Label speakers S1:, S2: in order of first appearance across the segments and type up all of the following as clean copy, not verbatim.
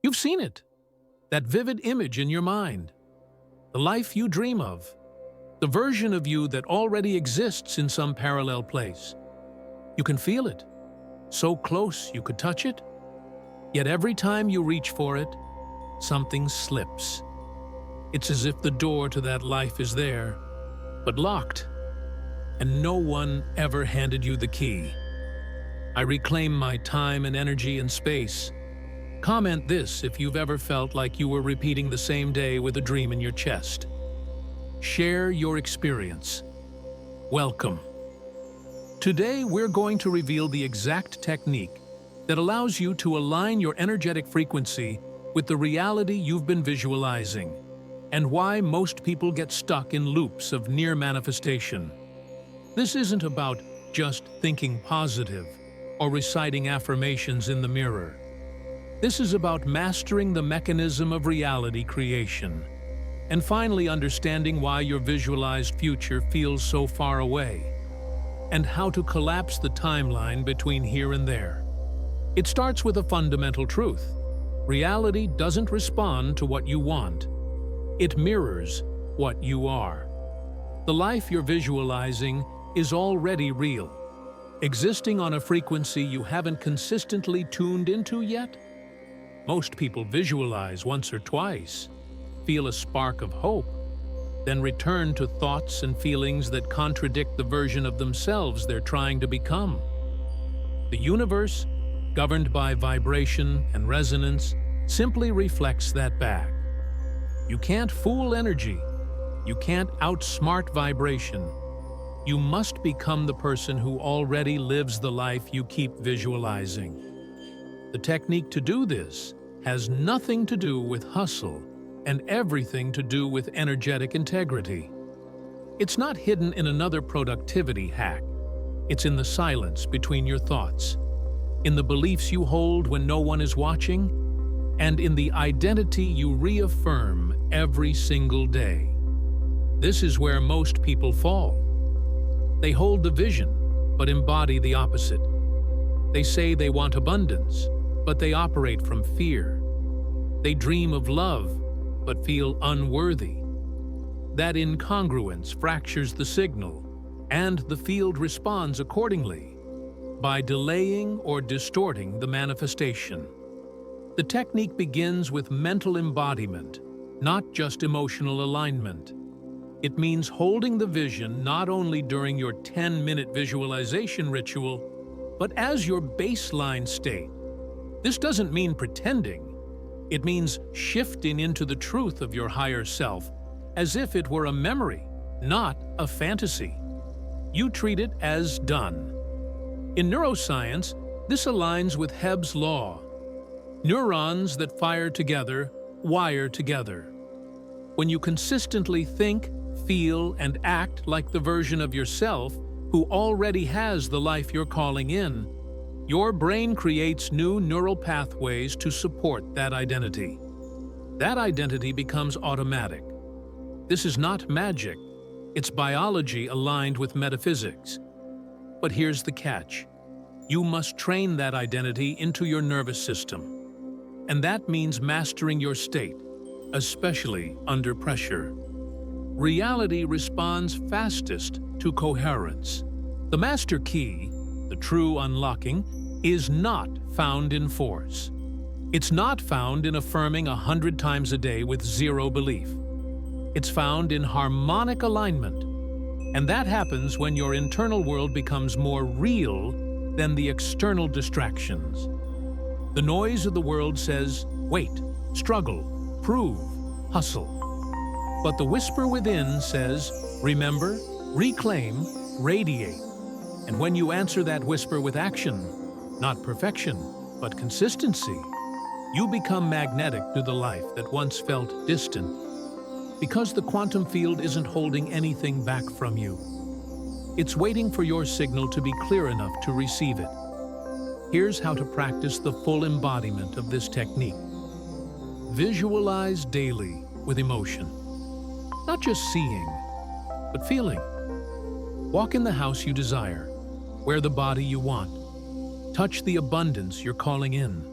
S1: You've seen it, that vivid image in your mind, the life you dream of, the version of you that already exists in some parallel place. You can feel it, so close you could touch it, yet every time you reach for it, something slips. It's as if the door to that life is there, but locked, and no one ever handed you the key. I reclaim my time and energy and space. Comment this if you've ever felt like you were repeating the same day with a dream in your chest. Share your experience. Welcome. Today, we're going to reveal the exact technique that allows you to align your energetic frequency with the reality you've been visualizing, and why most people get stuck in loops of near manifestation. This isn't about just thinking positive or reciting affirmations in the mirror. This is about mastering the mechanism of reality creation, and finally understanding why your visualized future feels so far away, and how to collapse the timeline between here and there. It starts with a fundamental truth. Reality doesn't respond to what you want. It mirrors what you are. The life you're visualizing is already real, existing on a frequency you haven't consistently tuned into yet. Most people visualize once or twice, feel a spark of hope, then return to thoughts and feelings that contradict the version of themselves they're trying to become. The universe, governed by vibration and resonance, simply reflects that back. You can't fool energy. You can't outsmart vibration. You must become the person who already lives the life you keep visualizing. The technique to do this has nothing to do with hustle and everything to do with energetic integrity. It's not hidden in another productivity hack. It's in the silence between your thoughts, in the beliefs you hold when no one is watching, and in the identity you reaffirm every single day. This is where most people fall. They hold the vision, but embody the opposite. They say they want abundance, but they operate from fear. They dream of love, but feel unworthy. That incongruence fractures the signal, and the field responds accordingly, by delaying or distorting the manifestation. The technique begins with mental embodiment, not just emotional alignment. It means holding the vision not only during your 10-minute visualization ritual, but as your baseline state. This doesn't mean pretending. It means shifting into the truth of your higher self, as if it were a memory, not a fantasy. You treat it as done. In neuroscience, this aligns with Hebb's law. Neurons that fire together wire together. When you consistently think, feel, and act like the version of yourself who already has the life you're calling in, your brain creates new neural pathways to support that identity. That identity becomes automatic. This is not magic. It's biology aligned with metaphysics. But here's the catch. You must train that identity into your nervous system. And that means mastering your state, especially under pressure. Reality responds fastest to coherence. The master key, the true unlocking, is not found in force. It's not found in affirming 100 times a day with zero belief. It's found in harmonic alignment. And that happens when your internal world becomes more real than the external distractions. The noise of the world says, wait, struggle, prove, hustle. But the whisper within says, remember, reclaim, radiate. And when you answer that whisper with action, not perfection, but consistency, you become magnetic to the life that once felt distant, because the quantum field isn't holding anything back from you. It's waiting for your signal to be clear enough to receive it. Here's how to practice the full embodiment of this technique. Visualize daily with emotion. Not just seeing, but feeling. Walk in the house you desire, wear the body you want, touch the abundance you're calling in.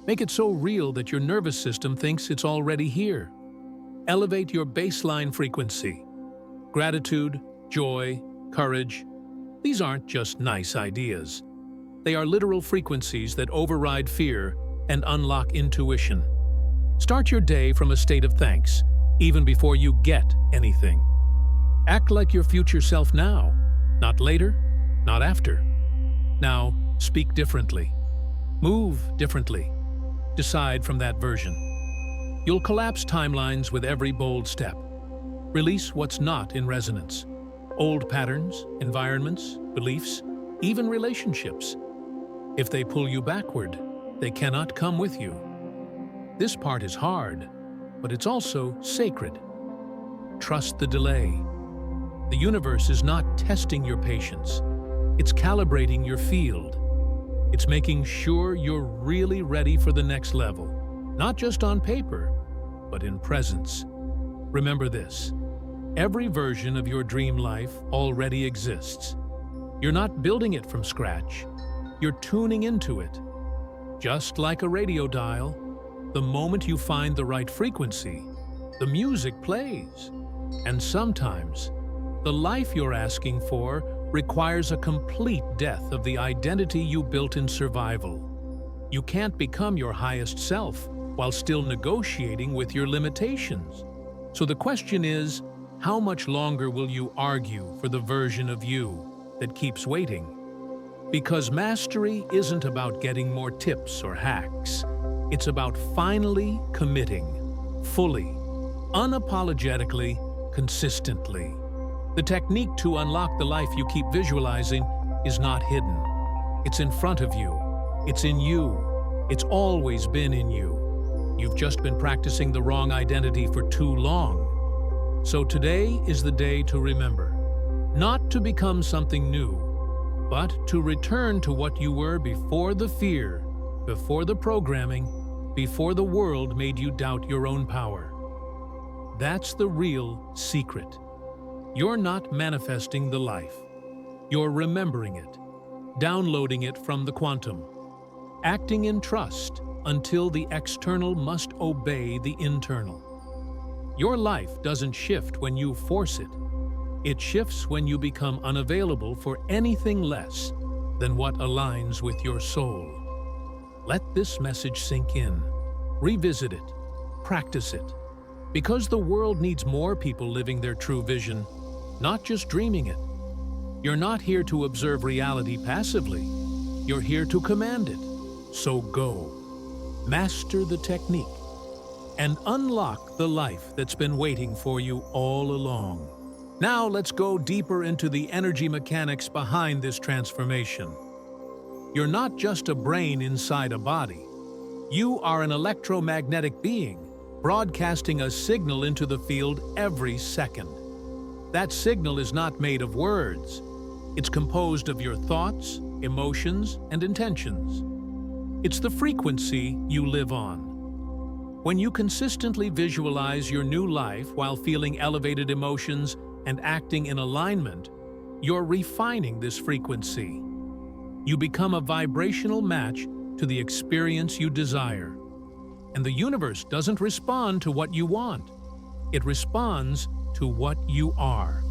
S1: Make it so real that your nervous system thinks it's already here. Elevate your baseline frequency. Gratitude, joy, courage. These aren't just nice ideas. They are literal frequencies that override fear and unlock intuition. Start your day from a state of thanks, even before you get anything. Act like your future self now, not later, not after. Now, speak differently. Move differently. Decide from that version. You'll collapse timelines with every bold step. Release what's not in resonance. Old patterns, environments, beliefs, even relationships. If they pull you backward, they cannot come with you. This part is hard, but it's also sacred. Trust the delay. The universe is not testing your patience. It's calibrating your field. It's making sure you're really ready for the next level, not just on paper, but in presence. Remember this: every version of your dream life already exists. You're not building it from scratch. You're tuning into it. Just like a radio dial, the moment you find the right frequency, the music plays. And sometimes, the life you're asking for requires a complete death of the identity you built in survival. You can't become your highest self while still negotiating with your limitations. So the question is, how much longer will you argue for the version of you that keeps waiting? Because mastery isn't about getting more tips or hacks. It's about finally committing, fully, unapologetically, consistently. The technique to unlock the life you keep visualizing is not hidden. It's in front of you. It's in you. It's always been in you. You've just been practicing the wrong identity for too long. So today is the day to remember, not to become something new, but to return to what you were before the fear, before the programming, before the world made you doubt your own power. That's the real secret. You're not manifesting the life. You're remembering it, downloading it from the quantum, acting in trust until the external must obey the internal. Your life doesn't shift when you force it. It shifts when you become unavailable for anything less than what aligns with your soul. Let this message sink in. Revisit it. Practice it. Because the world needs more people living their true vision, not just dreaming it. You're not here to observe reality passively. You're here to command it. So go. Master the technique and unlock the life that's been waiting for you all along. Now let's go deeper into the energy mechanics behind this transformation. You're not just a brain inside a body. You are an electromagnetic being, broadcasting a signal into the field every second. That signal is not made of words. It's composed of your thoughts, emotions, and intentions. It's the frequency you live on. When you consistently visualize your new life while feeling elevated emotions and acting in alignment, you're refining this frequency. You become a vibrational match to the experience you desire. And the universe doesn't respond to what you want. It responds to what you are.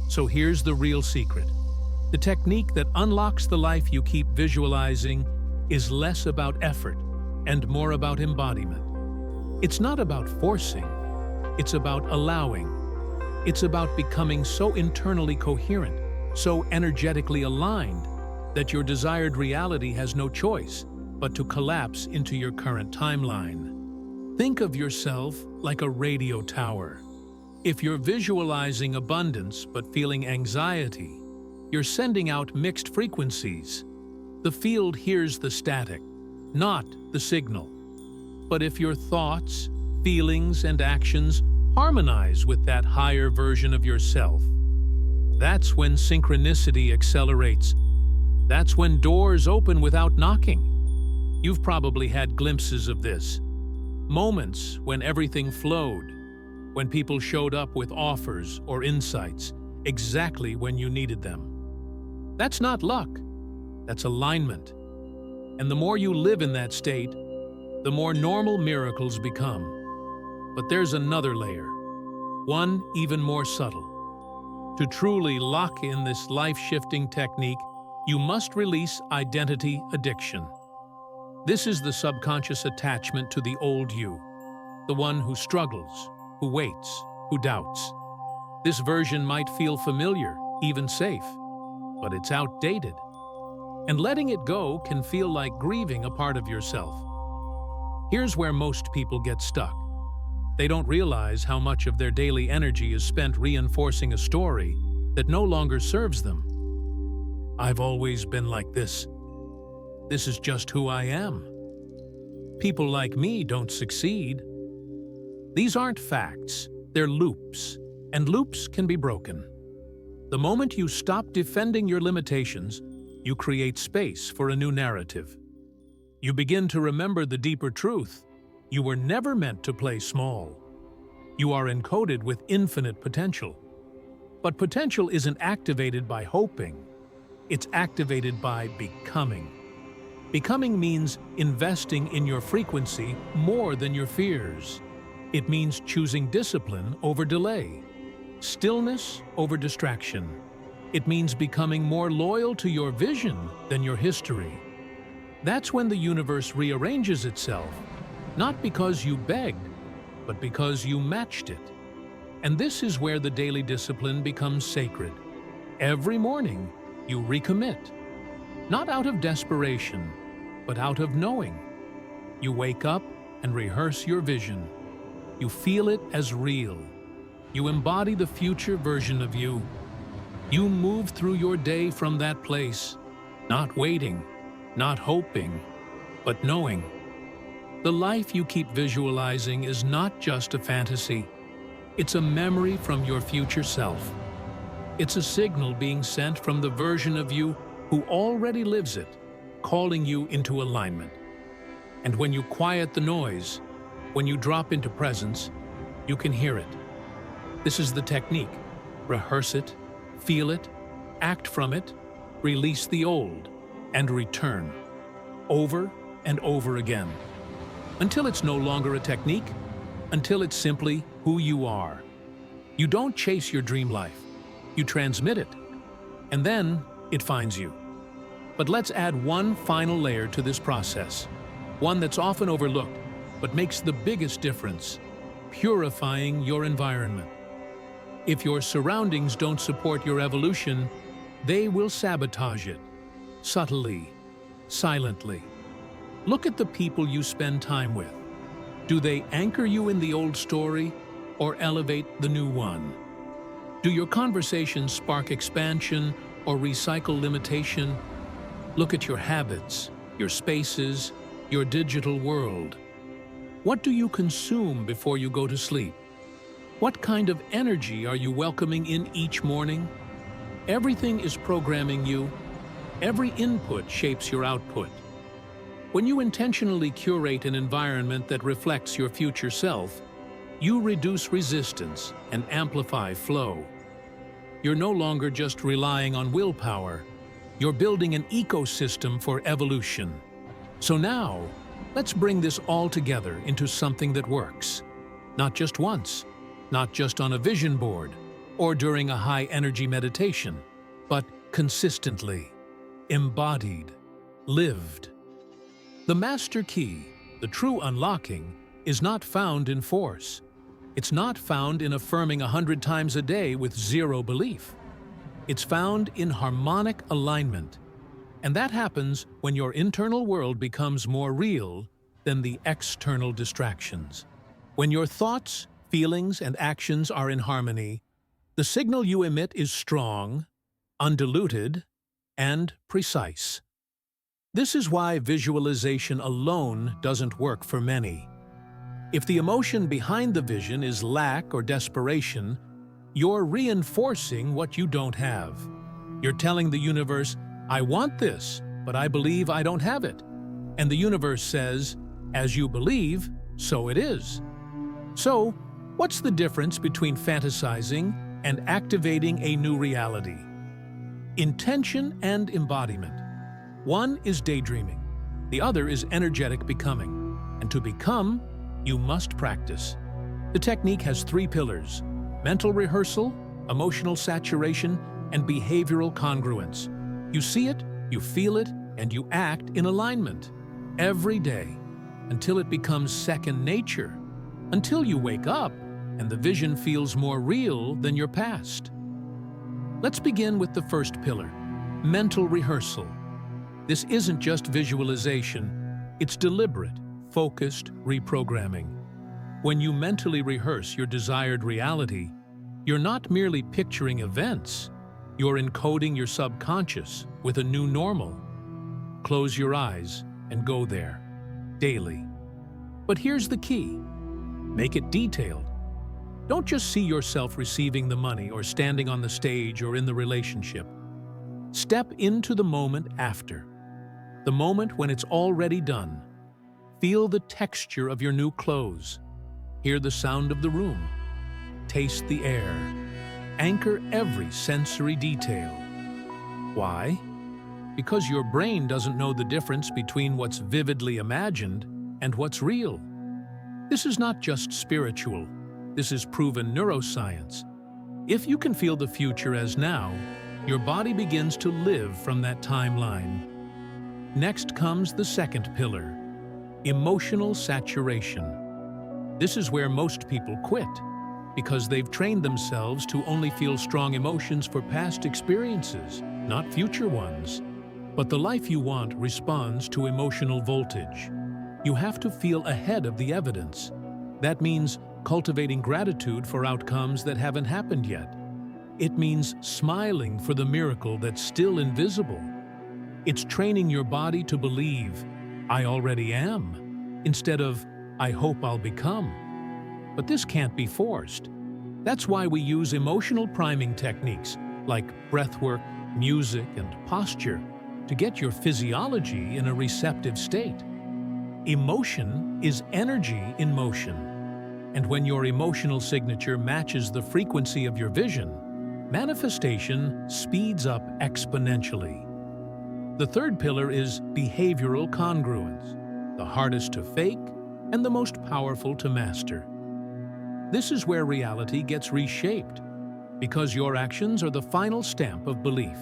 S1: So here's the real secret. The technique that unlocks the life you keep visualizing is less about effort and more about embodiment. It's not about forcing, it's about allowing. It's about becoming so internally coherent, so energetically aligned, that your desired reality has no choice but to collapse into your current timeline. Think of yourself like a radio tower. If you're visualizing abundance but feeling anxiety, you're sending out mixed frequencies. The field hears the static, not the signal. But if your thoughts, feelings, and actions harmonize with that higher version of yourself, that's when synchronicity accelerates. That's when doors open without knocking. You've probably had glimpses of this. Moments when everything flowed, when people showed up with offers or insights exactly when you needed them. That's not luck, that's alignment. And the more you live in that state, the more normal miracles become. But there's another layer, one even more subtle. To truly lock in this life-shifting technique, you must release identity addiction. This is the subconscious attachment to the old you, the one who struggles, who waits, who doubts. This version might feel familiar, even safe, but it's outdated. And letting it go can feel like grieving a part of yourself. Here's where most people get stuck. They don't realize how much of their daily energy is spent reinforcing a story that no longer serves them. I've always been like this. This is just who I am. People like me don't succeed. These aren't facts, they're loops, and loops can be broken. The moment you stop defending your limitations, you create space for a new narrative. You begin to remember the deeper truth. You were never meant to play small. You are encoded with infinite potential. But potential isn't activated by hoping. It's activated by becoming. Becoming means investing in your frequency more than your fears. It means choosing discipline over delay, stillness over distraction. It means becoming more loyal to your vision than your history. That's when the universe rearranges itself, not because you begged, but because you matched it. And this is where the daily discipline becomes sacred. Every morning, you recommit. Not out of desperation, but out of knowing. You wake up and rehearse your vision. You feel it as real. You embody the future version of you. You move through your day from that place, not waiting, not hoping, but knowing. The life you keep visualizing is not just a fantasy. It's a memory from your future self. It's a signal being sent from the version of you who already lives it, calling you into alignment. And when you quiet the noise, when you drop into presence, you can hear it. This is the technique. Rehearse it, feel it, act from it, release the old, and return. Over and over again. Until it's no longer a technique, until it's simply who you are. You don't chase your dream life. You transmit it. And then it finds you. But let's add one final layer to this process. One that's often overlooked, but makes the biggest difference. Purifying your environment. If your surroundings don't support your evolution, they will sabotage it. Subtly, silently. Look at the people you spend time with. Do they anchor you in the old story or elevate the new one? Do your conversations spark expansion or recycle limitation? Look at your habits, your spaces, your digital world. What do you consume before you go to sleep? What kind of energy are you welcoming in each morning? Everything is programming you. Every input shapes your output. When you intentionally curate an environment that reflects your future self, you reduce resistance and amplify flow. You're no longer just relying on willpower. You're building an ecosystem for evolution. So now, let's bring this all together into something that works. Not just once, not just on a vision board, or during a high-energy meditation, but consistently, embodied, lived. The master key, the true unlocking, is not found in force. It's not found in affirming 100 times a day with zero belief. It's found in harmonic alignment. And that happens when your internal world becomes more real than the external distractions. When your thoughts, feelings, and actions are in harmony, the signal you emit is strong, undiluted, and precise. This is why visualization alone doesn't work for many. If the emotion behind the vision is lack or desperation, you're reinforcing what you don't have. You're telling the universe, I want this, but I believe I don't have it. And the universe says, as you believe, so it is. So, what's the difference between fantasizing and activating a new reality? Intention and embodiment. One is daydreaming. The other is energetic becoming. And to become, you must practice. The technique has 3 pillars: mental rehearsal, emotional saturation, and behavioral congruence. You see it, you feel it, and you act in alignment every day until it becomes second nature, until you wake up and the vision feels more real than your past. Let's begin with the first pillar, mental rehearsal. This isn't just visualization, it's deliberate, focused reprogramming. When you mentally rehearse your desired reality, you're not merely picturing events, you're encoding your subconscious with a new normal. Close your eyes and go there, daily. But here's the key: make it detailed. Don't just see yourself receiving the money or standing on the stage or in the relationship. Step into the moment after, the moment when it's already done. Feel the texture of your new clothes. Hear the sound of the room. Taste the air. Anchor every sensory detail. Why? Because your brain doesn't know the difference between what's vividly imagined and what's real. This is not just spiritual. This is proven neuroscience. If you can feel the future as now, your body begins to live from that timeline. Next comes the second pillar, emotional saturation. This is where most people quit, because they've trained themselves to only feel strong emotions for past experiences, not future ones. But the life you want responds to emotional voltage. You have to feel ahead of the evidence. That means cultivating gratitude for outcomes that haven't happened yet. It means smiling for the miracle that's still invisible. It's training your body to believe, "I already am," instead of, "I hope I'll become." But this can't be forced. That's why we use emotional priming techniques like breathwork, music, and posture to get your physiology in a receptive state. Emotion is energy in motion. And when your emotional signature matches the frequency of your vision, manifestation speeds up exponentially. The third pillar is behavioral congruence, the hardest to fake and the most powerful to master. This is where reality gets reshaped, because your actions are the final stamp of belief.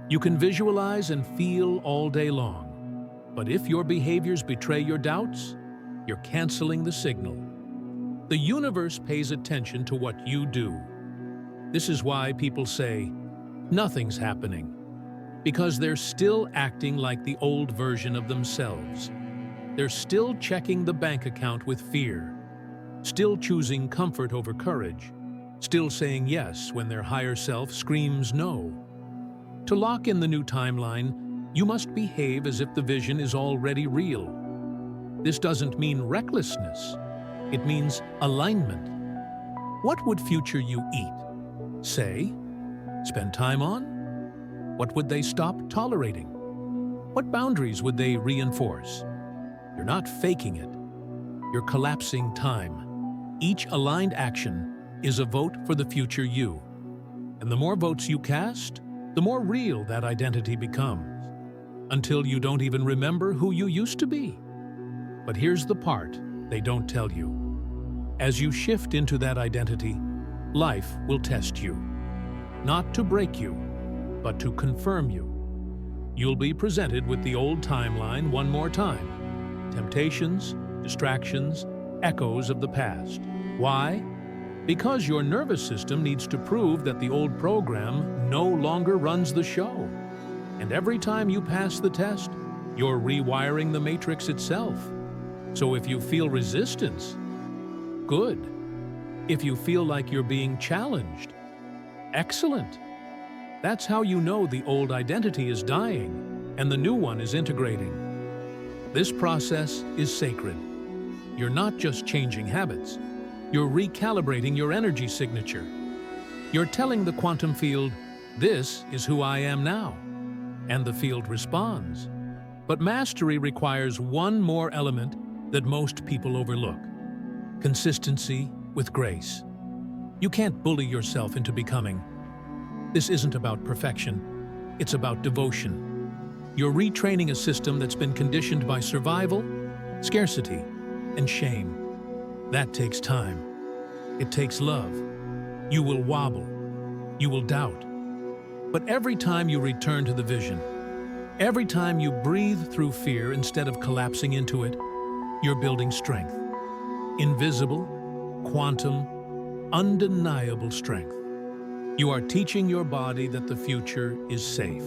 S1: You can visualize and feel all day long, but if your behaviors betray your doubts, you're canceling the signal. The universe pays attention to what you do. This is why people say, "Nothing's happening," because they're still acting like the old version of themselves. They're still checking the bank account with fear, still choosing comfort over courage, still saying yes when their higher self screams no. To lock in the new timeline, you must behave as if the vision is already real. This doesn't mean recklessness. It means alignment. What would future you eat? Say? Spend time on? What would they stop tolerating? What boundaries would they reinforce? You're not faking it. You're collapsing time. Each aligned action is a vote for the future you. And the more votes you cast, the more real that identity becomes, until you don't even remember who you used to be. But here's the part they don't tell you. As you shift into that identity, life will test you. Not to break you, but to confirm you. You'll be presented with the old timeline one more time. Temptations, distractions, echoes of the past. Why? Because your nervous system needs to prove that the old program no longer runs the show. And every time you pass the test, you're rewiring the matrix itself. So if you feel resistance, good. If you feel like you're being challenged, excellent. That's how you know the old identity is dying and the new one is integrating. This process is sacred. You're not just changing habits. You're recalibrating your energy signature. You're telling the quantum field, "This is who I am now." And the field responds. But mastery requires one more element that most people overlook: consistency with grace. You can't bully yourself into becoming. This isn't about perfection. It's about devotion. You're retraining a system that's been conditioned by survival, Scarcity and shame. That takes time. It takes love. You will wobble. You will doubt. But every time you return to the vision, every time you breathe through fear instead of collapsing into it, you're building strength. Invisible, quantum, undeniable strength. You are teaching your body that the future is safe.